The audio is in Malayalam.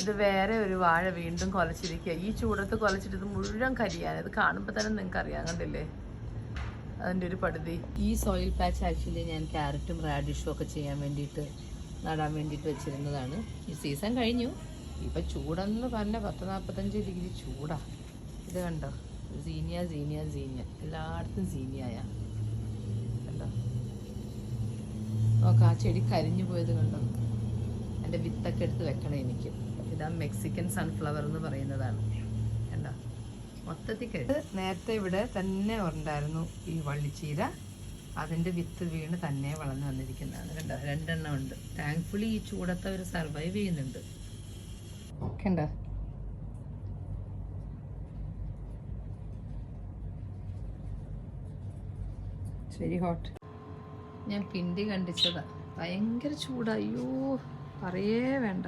ഇത് വേറെ ഒരു വാഴ വീണ്ടും കൊലച്ചിരിക്കുക. ഈ ചൂടത്ത് കൊലച്ചിട്ട് ഇത് മുഴുവൻ കരിയാണ്. ഇത് കാണുമ്പോൾ തന്നെ നിങ്ങൾക്ക് അറിയാൻ കണ്ടില്ലേ അതിൻ്റെ ഒരു പടുതി. ഈ സോയിൽ പാച്ച് ആക്ച്വലി ഞാൻ ക്യാരറ്റും റാഡിഷും ഒക്കെ ചെയ്യാൻ വേണ്ടിയിട്ട് നടാൻ വേണ്ടിയിട്ട് വെച്ചിരുന്നതാണ്. ഈ സീസൺ കഴിഞ്ഞു. ഇപ്പം ചൂടെന്ന് പറഞ്ഞ 40-45 ഡിഗ്രി ചൂടാ. ഇത് കണ്ടോ, സീനിയ സീനിയ സീനിയ, എല്ലായിടത്തും സീനിയായ കണ്ടോ. നോക്കാം, ആ ചെടി കരിഞ്ഞു പോയത് കണ്ടോ. എൻ്റെ വിത്തൊക്കെ എടുത്ത് വെക്കണം എനിക്ക്. ഇതാ മെക്സിക്കൻ സൺഫ്ലവർ എന്ന് പറയുന്നതാണ് കണ്ടോ. മൊത്തത്തിൽ നേരത്തെ ഇവിടെ തന്നെ ഉണ്ടായിരുന്നു ഈ വള്ളിച്ചീര. അതിൻ്റെ വിത്ത് വീണ് തന്നെ വളർന്നു വന്നിരിക്കുന്നതാണ് കണ്ടോ. 2 എണ്ണം ഉണ്ട്. താങ്ക്ഫുള്ളി ഈ ചൂടത്ത് അവർ സർവൈവ് ചെയ്യുന്നുണ്ട് കണ്ടോ. Very hot. ഞാൻ പിണ്ടി കണ്ടിച്ചതാ. ഭയങ്കര ചൂടാ. അയ്യോ പറയേ വേണ്ട.